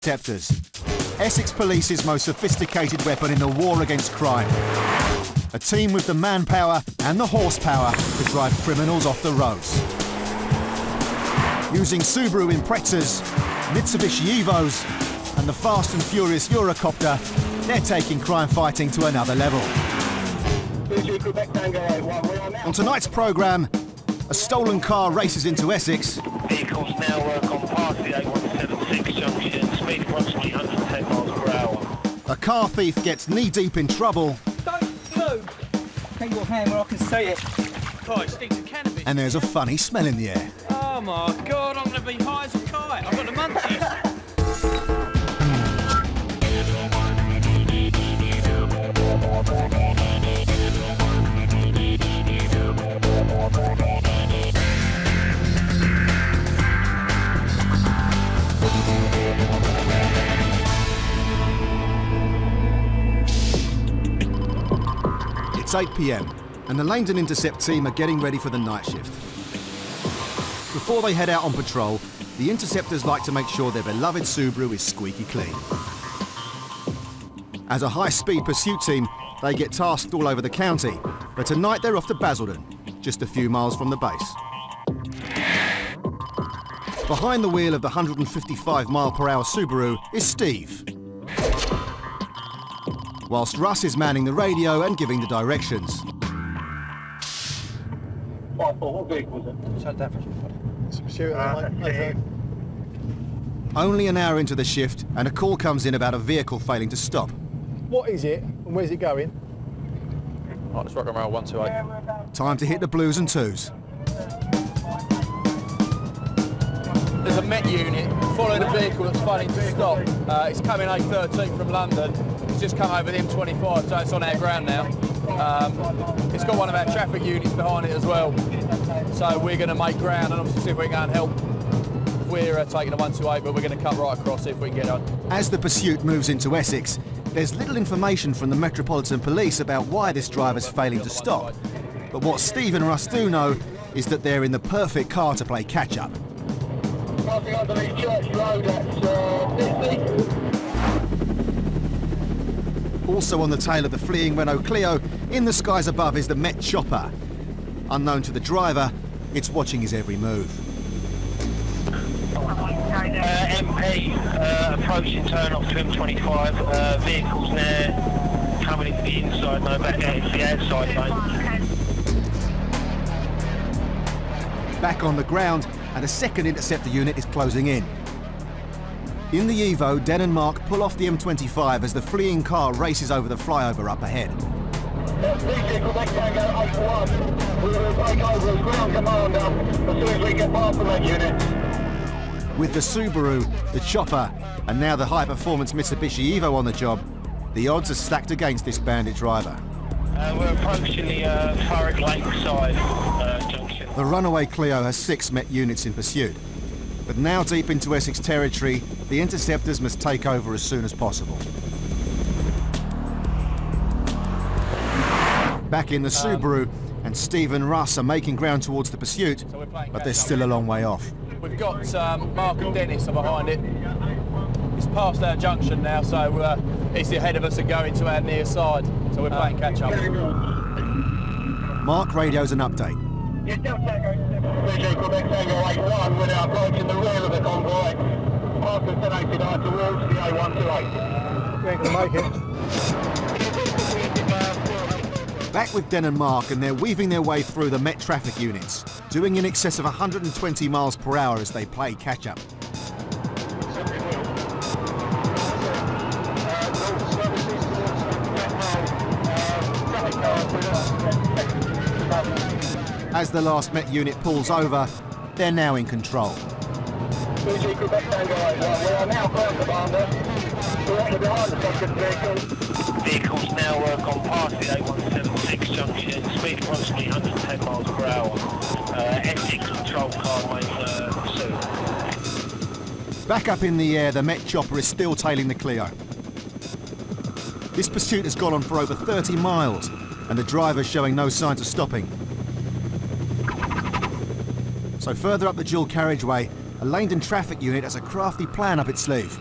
Interceptors, Essex Police's most sophisticated weapon in the war against crime. A team with the manpower and the horsepower to drive criminals off the roads. Using Subaru Imprezas, Mitsubishi Evos and the fast and furious Eurocopter, they're taking crime fighting to another level. On tonight's programme, a stolen car races into Essex. Vehicles now work on past the A176 junction, speed approximately 110 miles per hour. A car thief gets knee-deep in trouble. Don't move! Take your hand where I can see it. Oh, it stinks of cannabis. And there's a funny smell in the air. Oh my God, I'm going to be high as a kite. I've got the munchies. It's 8 p.m. and the Langdon Intercept team are getting ready for the night shift. Before they head out on patrol, the interceptors like to make sure their beloved Subaru is squeaky clean. As a high-speed pursuit team, they get tasked all over the county, but tonight they're off to Basildon, just a few miles from the base. Behind the wheel of the 155-mile-per-hour Subaru is Steve, whilst Russ is manning the radio and giving the directions. What vehicle was it? Shut that Only an hour into the shift, and a call comes in about a vehicle failing to stop. What is it and where's it going? Right, let's rock and roll 128. Time to hit the blues and twos. There's a Met unit following a vehicle that's failing to stop. It's coming A13 from London. It's just come over the M25, so it's on our ground now. It's got one of our traffic units behind it as well. So we're going to make ground and obviously see if we can go and help. We're taking a 128, but we're going to cut right across, see if we can get on. As the pursuit moves into Essex, there's little information from the Metropolitan Police about why this driver's failing to stop. But what Steve and Russ do know is that they're in the perfect car to play catch-up. Passing underneath Church Road at 50. Also on the tail of the fleeing Renault Clio, in the skies above is the Met Chopper. Unknown to the driver, it's watching his every move. MP approaching turn off to M25. Vehicles now coming into the inside, no back out into the outside lane. Back on the ground, and a second interceptor unit is closing in. In the Evo, Den and Mark pull off the M25 as the fleeing car races over the flyover up ahead. Vehicle back Tango 81. We're going to take over as ground commander as soon as we get past from that unit. With the Subaru, the Chopper, and now the high-performance Mitsubishi Evo on the job, the odds are stacked against this bandit driver. We're approaching the Thurrock Lakeside junction. The runaway Clio has 6 Met units in pursuit. But now deep into Essex territory, the interceptors must take over as soon as possible. Back in the Subaru, and Steve and Russ are making ground towards the pursuit, but they're still a long way off. We've got Mark and Dennis are behind it. It's past our junction now, so it's ahead of us and going to our near side. So we're playing catch up. Mark radios an update. Vehicle back Tango 81. We're now approaching the rear of the convoy. Mark has 1089 towards the A128. We ain't gonna make it. Back with Den and Mark, and they're weaving their way through the Met traffic units, doing in excess of 120 miles per hour as they play catch-up. As the last Met unit pulls over, they're now in control. Vehicle back Tango 81. We are now ground commander. Directly behind the second vehicle. Vehicles now work on past the A176 junction, speed approximately 110 miles per hour. Essex control car main pursuit. Back up in the air, the Met Chopper is still tailing the Clio. This pursuit has gone on for over 30 miles, and the driver's showing no signs of stopping. So further up the dual carriageway, a Langdon traffic unit has a crafty plan up its sleeve.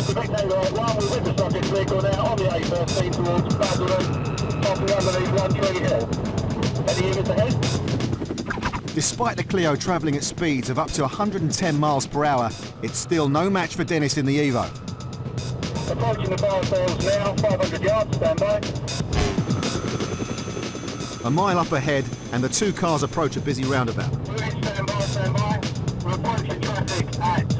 Quebec Tango 81, we're with the subject vehicle now on the A13 towards Bandit, passing underneath One Tree Hill. Any units ahead? Despite the Clio travelling at speeds of up to 110 miles per hour, it's still no match for Dennis in the Evo. Approaching the bar sails now, 500 yards, stand by. A mile up ahead, and the two cars approach a busy roundabout. Stand by, stand by. We're approaching traffic at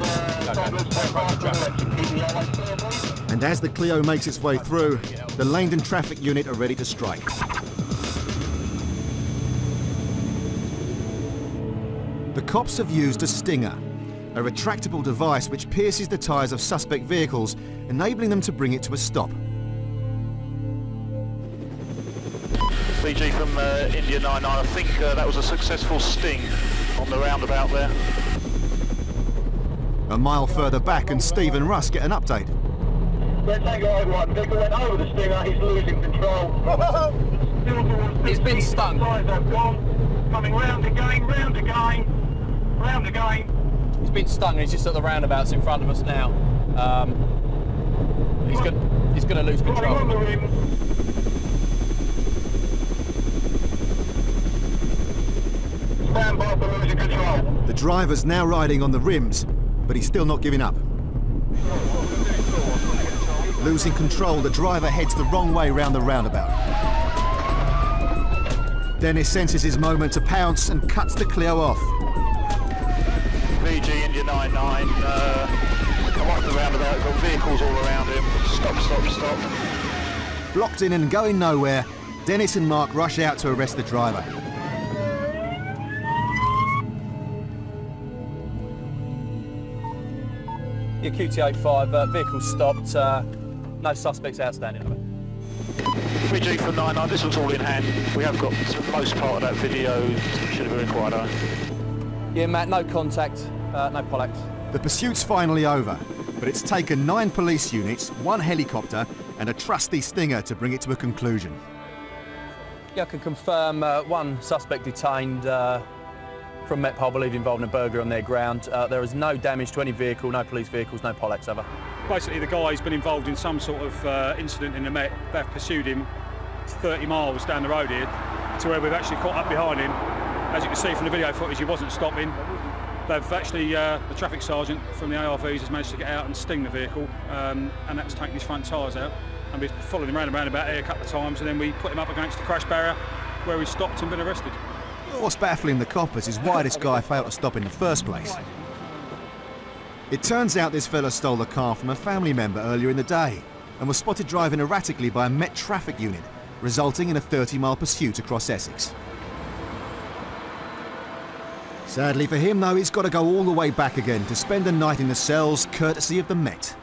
And as the Clio makes its way through, the Langdon traffic unit are ready to strike. The cops have used a stinger, a retractable device which pierces the tyres of suspect vehicles, enabling them to bring it to a stop. BG from India 99, I think that was a successful sting on the roundabout there. A mile further back and Steve and Russ get an update. Red Tango 81, vehicle went over the stinger, he's losing control. He's been stung. Coming round again, round again, round again. He's been stung and he's just at the roundabouts in front of us now. He's going to lose control. On the rim. Stand by for losing control. The driver's now riding on the rims, but he's still not giving up. Losing control, the driver heads the wrong way round the roundabout. Dennis senses his moment to pounce and cuts the Clio off. BG India 99, come off the roundabout, got vehicles all around him. Stop, stop, stop. Blocked in and going nowhere, Dennis and Mark rush out to arrest the driver. Your QT85, vehicle stopped, no suspects outstanding on it. 3G from 99, this was all in hand. We have got the most part of that video, should have been required, I think. Yeah, Matt, no contact, no polex. The pursuit's finally over, but it's taken 9 police units, 1 helicopter and a trusty Stinger to bring it to a conclusion. Yeah, I can confirm 1 suspect detained from MetPol, believed involved in a burglary on their ground. There is no damage to any vehicle, no police vehicles, no polex ever. Basically, the guy's been involved in some sort of incident in the Met. They've pursued him 30 miles down the road here to where we've actually caught up behind him. As you can see from the video footage, he wasn't stopping. They've actually, the traffic sergeant from the ARVs has managed to get out and sting the vehicle, and that's taken his front tyres out. And we've followed him round and round about here a couple of times, and then we put him up against the crash barrier where he stopped and been arrested. What's baffling the coppers is why this guy failed to stop in the first place. It turns out this fella stole the car from a family member earlier in the day and was spotted driving erratically by a Met traffic unit, resulting in a 30-mile pursuit across Essex. Sadly for him, though, he's got to go all the way back again to spend the night in the cells, courtesy of the Met.